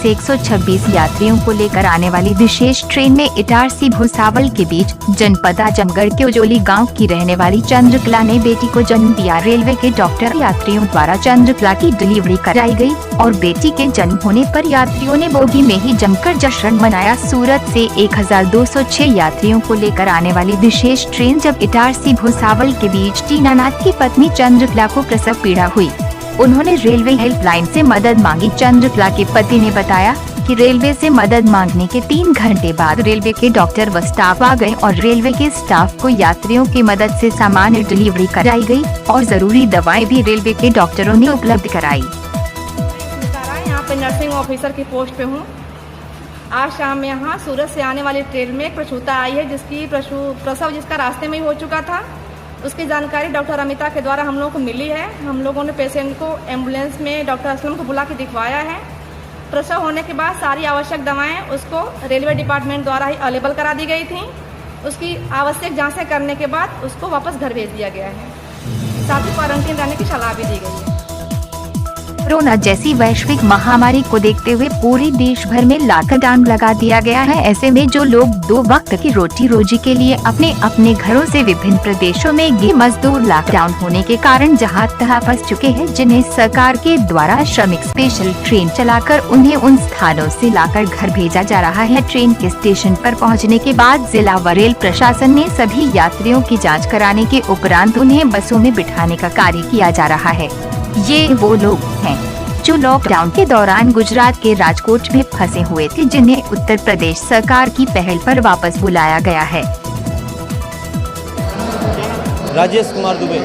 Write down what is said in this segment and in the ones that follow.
से 126 यात्रियों को लेकर आने वाली विशेष ट्रेन में इटारसी भुसावल के बीच जनपद आजमगढ़ के उजोली गांव की रहने वाली चंद्रकला ने बेटी को जन्म दिया। रेलवे के डॉक्टर यात्रियों द्वारा चंद्रकला की डिलीवरी कराई गई और बेटी के जन्म होने पर यात्रियों ने बोगी में ही जमकर जश्न मनाया। सूरत से 1206 यात्रियों को लेकर आने वाली विशेष ट्रेन जब इटारसी भुसावल के बीच टीनानाथ की पत्नी चंद्रकला को प्रसव पीड़ा हुई, उन्होंने रेलवे हेल्पलाइन से मदद मांगी। चंद्रकला के पति ने बताया कि रेलवे से मदद मांगने के 3 घंटे बाद रेलवे के डॉक्टर व स्टाफ आ गए और रेलवे के स्टाफ को यात्रियों की मदद से सामान्य डिलीवरी कराई गई और जरूरी दवाएं भी रेलवे के डॉक्टरों ने उपलब्ध कराई। यहाँ पे नर्सिंग ऑफिसर की पोस्ट पे हूँ। आज शाम में यहाँ सूरत से आने वाली ट्रेन में एक प्रसूता आई है, जिसकी प्रसव जिसका रास्ते में ही हो चुका था। उसकी जानकारी डॉक्टर अमिता के द्वारा हम लोगों को मिली है। हम लोगों ने पेशेंट को एम्बुलेंस में डॉक्टर असलम को बुला के दिखवाया है। प्रसव होने के बाद सारी आवश्यक दवाएं उसको रेलवे डिपार्टमेंट द्वारा ही अवेलेबल करा दी गई थी। उसकी आवश्यक जांचें करने के बाद उसको वापस घर भेज दिया गया है। साथ ही क्वारंटीन रहने की सलाह भी दी गई है। कोरोना जैसी वैश्विक महामारी को देखते हुए पूरे देश भर में लॉकडाउन लगा दिया गया है। ऐसे में जो लोग 2 वक्त की रोटी रोजी के लिए अपने अपने घरों से विभिन्न प्रदेशों में गए मजदूर लॉकडाउन होने के कारण जहां तहां फंस चुके हैं, जिन्हें सरकार के द्वारा श्रमिक स्पेशल ट्रेन चलाकर उन्हें उन स्थानों से लाकर घर भेजा जा रहा है। ट्रेन के स्टेशन पर पहुँचने के बाद जिला व रेल प्रशासन ने सभी यात्रियों की जाँच कराने के उपरांत उन्हें बसों में बिठाने का कार्य किया जा रहा है। ये वो लोग हैं जो लॉकडाउन के दौरान गुजरात के राजकोट में फंसे हुए थे, जिन्हें उत्तर प्रदेश सरकार की पहल पर वापस बुलाया गया है। राजेश कुमार दुबे,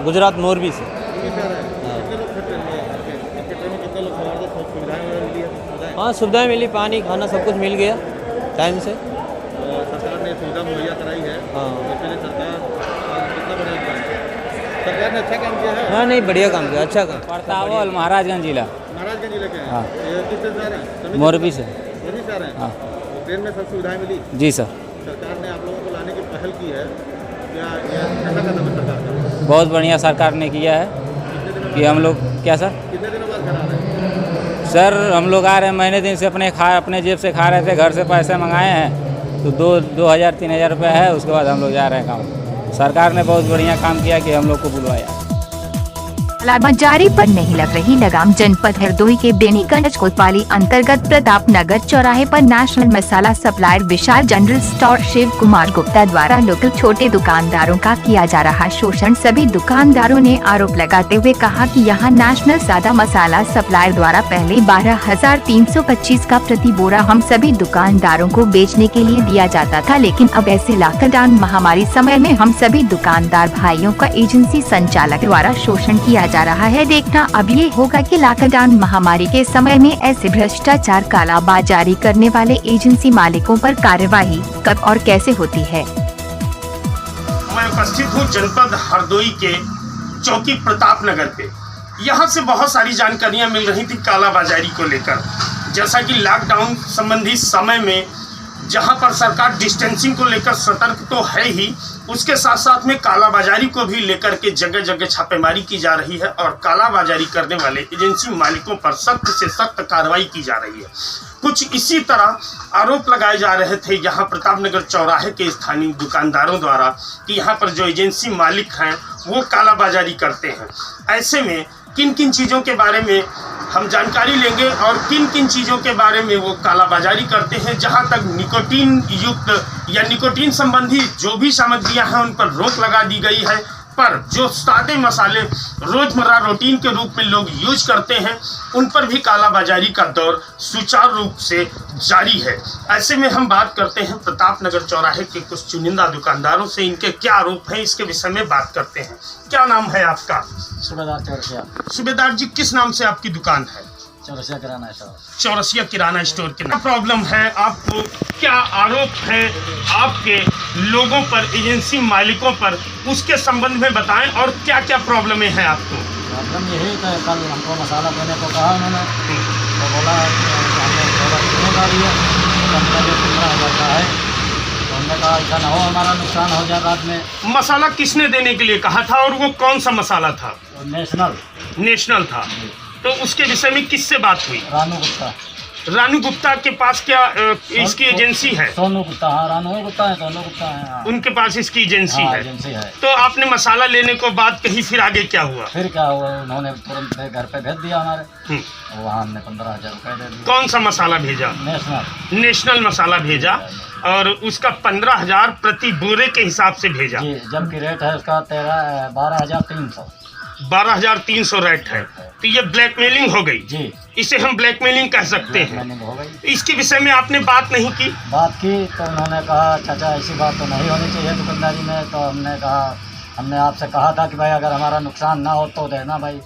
गुजरात मोरबी से। हाँ, सुविधाएं मिली, पानी खाना सब कुछ मिल गया टाइम से। सरकार ने सुविधा मुहैया कराई है। हाँ, सरकार ने अच्छा काम किया है। हाँ, नहीं, बढ़िया काम किया, अच्छा काम। प्रतापल महाराजगंज जिला। महाराजगंज जिले के हैं। हाँ। ये किस से आ रहे हैं? मोरबी से। मोरबी से आ रहे हैं। हाँ। तो ट्रेन में सब सुविधाएं मिली? जी सर। सरकार ने आप लोगों को लाने की पहल की है, क्या ये कैसा कदम है सरकार का? बहुत बढ़िया सरकार ने किया है कि हम लोग क्या सर कितने दिनों बाद घर आ रहे हैं? सर हम लोग आ रहे हैं, महीने दिन से अपने जेब से खा रहे थे, घर से पैसे मंगाए हैं, तो 2,000-3,000 रुपये है। उसके बाद हम लोग जा रहे हैं गाँव। सरकार ने बहुत बढ़िया काम किया कि हम लोग को बुलवाया। कालाबाजारी पर नहीं लग रही लगाम। जनपद हरदोई के बेनीगंज कोतवाली अंतर्गत प्रताप नगर चौराहे पर नेशनल मसाला सप्लायर विशाल जनरल स्टोर शिव कुमार गुप्ता द्वारा लोकल छोटे दुकानदारों का किया जा रहा शोषण। सभी दुकानदारों ने आरोप लगाते हुए कहा कि यहां नेशनल सादा मसाला सप्लायर द्वारा पहले 12,325 का प्रति बोरा हम सभी दुकानदारों को बेचने के लिए दिया जाता था, लेकिन अब ऐसे लॉकडाउन महामारी समय में हम सभी दुकानदार भाइयों का एजेंसी संचालक द्वारा शोषण किया जा रहा है। देखना अब ये होगा कि लॉकडाउन महामारी के समय में ऐसे भ्रष्टाचार कालाबाजारी करने वाले एजेंसी मालिकों पर कार्यवाही कब और कैसे होती है। मैं उपस्थित हूँ जनपद हरदोई के चौकी प्रताप नगर पे। यहाँ से बहुत सारी जानकारियाँ मिल रही थी कालाबाजारी को लेकर, जैसा कि लॉकडाउन संबंधी समय में जहाँ पर सरकार डिस्टेंसिंग को लेकर सतर्क तो है ही, उसके साथ साथ में कालाबाजारी को भी लेकर के जगह जगह छापेमारी की जा रही है और कालाबाजारी करने वाले एजेंसी मालिकों पर सख्त से सख्त कार्रवाई की जा रही है। कुछ इसी तरह आरोप लगाए जा रहे थे यहाँ प्रतापनगर चौराहे के स्थानीय दुकानदारों द्वारा कि यहाँ पर जो एजेंसी मालिक हैं वो कालाबाजारी करते हैं। ऐसे में किन किन चीज़ों के बारे में हम जानकारी लेंगे और किन किन चीज़ों के बारे में वो कालाबाजारी करते हैं। जहां तक निकोटीन युक्त या निकोटीन संबंधी जो भी सामग्रियां हैं उन पर रोक लगा दी गई है, पर जो सादे मसाले रोजमर्रा रूटीन के रूप में लोग यूज करते हैं उन पर भी कालाबाजारी का दौर सुचारू रूप से जारी है। ऐसे में हम बात करते हैं प्रताप नगर चौराहे के कुछ चुनिंदा दुकानदारों से, इनके क्या आरोप हैं इसके विषय में बात करते हैं। क्या नाम है आपका? सूबेदार चौरसिया। सूबेदार जी, किस नाम से आपकी दुकान है? चौरसिया किराना स्टोर। चौरसिया किराना स्टोर के नाम। प्रॉब्लम है आपको, क्या आरोप है आपके लोगों पर, एजेंसी मालिकों पर, उसके संबंध में बताएं और क्या क्या प्रॉब्लमें हैं आपको? प्रॉब्लम यही था, कल हमको मसाला देने को कहा उन्होंने, तो बोला हमने थोड़ा जिम्मेदारी है, कंपनी जो 15,000 का है, तो हमने कहा ऐसा ना हो हमारा नुकसान हो जाए रात में। मसाला किसने देने के लिए कहा था और वो कौन सा मसाला था? नेशनल नेशनल था। तो उसके विषय में किससे बात हुई? रानू गुप्ता। रानू गुप्ता के पास क्या इसकी एजेंसी है? सोनू गुप्ता, हाँ रानू गुप्ता है, सोनू गुप्ता है, हाँ। उनके पास इसकी एजेंसी हाँ, है। एजेंसी है। तो आपने मसाला लेने को बात कही, फिर आगे क्या हुआ? फिर क्या हुआ, उन्होंने तुरंत घर पे भेज दिया हमारे। वहाँ हमने 15,000 रुपये दे दिए। कौन सा मसाला भेजा? नेशनल मसाला भेजा, और उसका 15,000 प्रति बोरे के हिसाब से भेजा जी, जबकि रेट है उसका 12,300। 12,300 रेट है। तो ये ब्लैकमेलिंग हो गई जी, इसे हम ब्लैकमेलिंग कह सकते हैं। ब्लैकमेलिंग हो गई। इसके विषय में आपने बात नहीं की? बात की तो उन्होंने कहा चाचा ऐसी बात तो नहीं होनी चाहिए दुकानदारी में। तो हमने आपसे कहा था कि भाई अगर हमारा नुकसान ना हो तो देना भाई।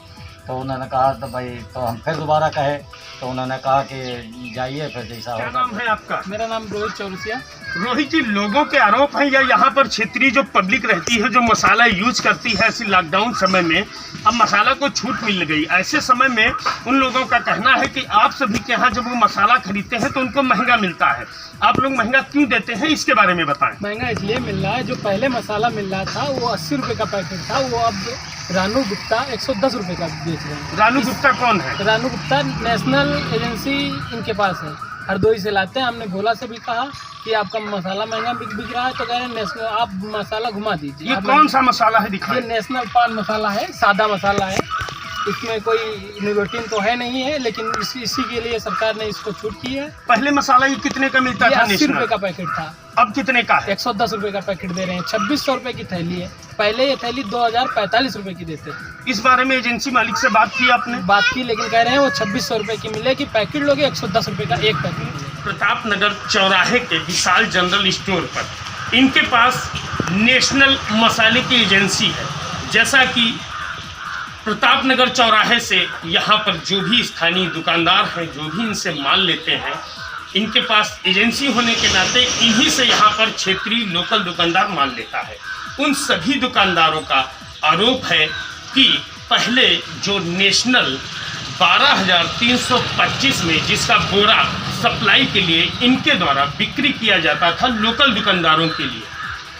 तो उन्होंने कहा तो भाई, तो हम फिर दोबारा कहे तो उन्होंने कहा कि जाइए फिर जैसा क्या होगा। नाम है आपका? मेरा नाम रोहित चौरसिया। रोहित जी, लोगों के आरोप है या यहाँ पर क्षेत्रीय जो पब्लिक रहती है जो मसाला यूज करती है ऐसी लॉकडाउन समय में, अब मसाला को छूट मिल गई, ऐसे समय में उन लोगों का कहना है कि आप सभी के यहाँ जब वो मसाला खरीदते हैं तो उनको महंगा मिलता है, आप लोग महंगा क्यों देते हैं, इसके बारे में बताएं। महंगा इसलिए मिल रहा है, जो पहले मसाला मिल रहा था वो 80 रुपये का पैकेट था, वो अब रानू गुप्ता 110 रुपये का बेच रहे हैं। रानू गुप्ता कौन है? रानू गुप्ता नेशनल एजेंसी इनके पास है, हरदोई से लाते हैं। हमने भोला से भी कहा कि आपका मसाला महंगा बिक रहा है, तो कह रहे हैं नेशनल आप मसाला घुमा दीजिए। ये कौन सा मसाला है दिखाएं? ये नेशनल पान मसाला है, सादा मसाला है, इसमें कोई निकोटीन तो है नहीं है, लेकिन इसी के लिए सरकार ने इसको छूट की है। पहले मसाला ये कितने का मिलता था? 80 रुपये का पैकेट था, अब कितने का है? 110 रुपये का पैकेट दे रहे हैं। 2600 रुपये की थैली है, पहले ये थैली 2045 रुपये की देते थे। इस बारे में एजेंसी मालिक से बात की आपने? बात की, लेकिन कह रहे हैं वो 2600 रुपये की मिलेगी, पैकेट लोगे 110 रुपये का एक पैकेट। प्रताप नगर चौराहे के विशाल जनरल स्टोर पर इनके पास नेशनल मसाले की एजेंसी है। जैसा कि प्रताप नगर चौराहे से यहाँ पर जो भी स्थानीय दुकानदार हैं, जो भी इनसे माल लेते हैं, इनके पास एजेंसी होने के नाते इन्हीं से यहाँ पर क्षेत्रीय लोकल दुकानदार माल लेता है। उन सभी दुकानदारों का आरोप है कि पहले जो नेशनल 12,325 में जिसका बोरा सप्लाई के लिए इनके द्वारा बिक्री किया जाता था लोकल दुकानदारों के लिए,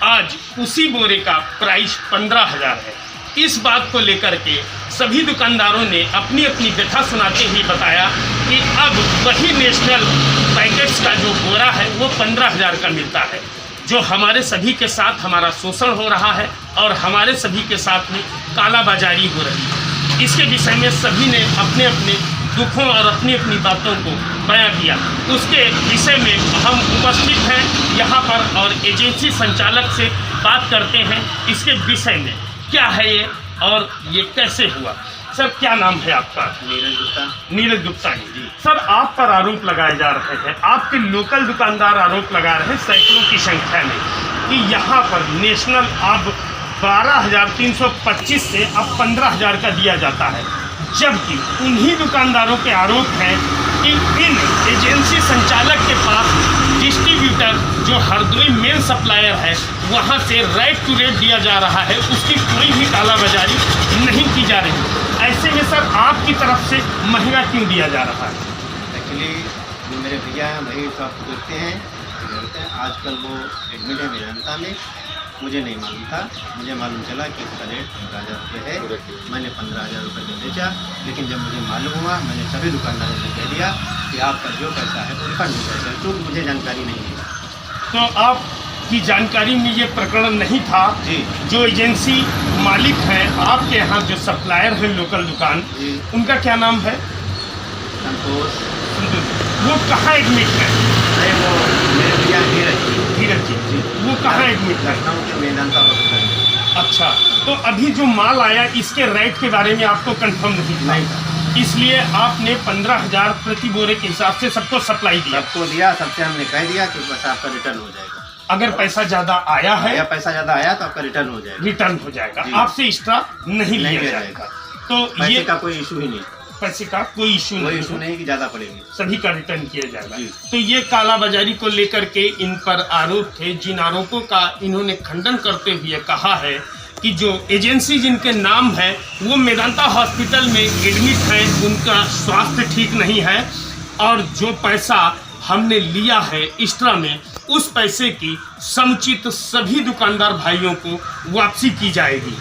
आज उसी बोरे का प्राइस 15,000 है। इस बात को लेकर के सभी दुकानदारों ने अपनी अपनी व्यथा सुनाते हुए बताया कि अब वही नेशनल पैकेट्स का जो बोरा है वो 15,000 का मिलता है, जो हमारे सभी के साथ हमारा शोषण हो रहा है और हमारे सभी के साथ में कालाबाजारी हो रही है। इसके विषय में सभी ने अपने अपने दुखों और अपनी अपनी बातों को बयां किया। उसके विषय में हम उपस्थित हैं यहाँ पर और एजेंसी संचालक से बात करते हैं इसके विषय में, क्या है ये और ये कैसे हुआ। सर, क्या नाम है आपका? नीरज गुप्ता। नीरज गुप्ता जी। सर, आप पर आरोप लगाए जा रहे हैं, आपके लोकल दुकानदार आरोप लगा रहे हैं सैकड़ों की संख्या में कि यहाँ पर नेशनल अब 12,325 से अब 15,000 का दिया जाता है, जबकि उन्हीं दुकानदारों के आरोप हैं कि इन एजेंसी संचालक के पास डिस्ट्रीब्यूटर जो हरदोई मेन सप्लायर है वहाँ से राइट टू रेट दिया जा रहा है, उसकी कोई भी कालाबाजारी नहीं की जा रही। ऐसे में सर आपकी तरफ से महंगा क्यों दिया जा रहा है? एक्चुअली जो मेरे भैया हैं वही शॉप करते हैं। आजकल वो एडमिट है मेदांता में, मुझे नहीं मालूम था। मुझे मालूम चला कि इसका रेट 15,000 रुपये है। मैंने 15,000 रुपये में बेचा, लेकिन जब मुझे मालूम हुआ मैंने सभी दुकानदारों से कह दिया कि आपका जो पैसा है वो रिफंड हो जाएगा, क्योंकि मुझे जानकारी नहीं है। तो आपकी जानकारी में ये प्रकरण नहीं था जी। जो एजेंसी मालिक हैं आपके यहाँ जो सप्लायर हैं लोकल दुकान, उनका क्या नाम है? संतोष। वो कहाँ एडमिट है? अरे वो मेरे भैया धीरज जी, वो कहाँ एडमिट है? लखनऊ के मेदांता हॉस्पिटल में। अच्छा, तो अभी जो माल आया इसके रेट के बारे में आपको कंफर्म नहीं था, इसलिए आपने 15,000 प्रति बोरे के हिसाब से सबको सप्लाई दिया? सबको दिया, सबसे हमने कह दिया कि बस आपका रिटर्न हो जाएगा। अगर पैसा ज़्यादा आया है या पैसा ज़्यादा आया तो आपका रिटर्न हो जाएगा। रिटर्न हो जाएगा, आपसे एक्स्ट्रा नहीं लिया जाएगा। तो पैसे का कोई इशू ही नहीं, पैसे का कोई इशू नहीं कि ज़्यादा पड़ेगी, सभी का रिटर्न किया जाएगा। तो ये कालाबाजारी को लेकर के इन पर आरोप थे, जिन आरोपों का इन्होंने खंडन करते हुए कहा है कि जो एजेंसी जिनके नाम है वो मेदांता हॉस्पिटल में एडमिट है, उनका स्वास्थ्य ठीक नहीं है और जो पैसा हमने लिया है एक्स्ट्रा में, उस पैसे की समुचित सभी दुकानदार भाइयों को वापसी की जाएगी।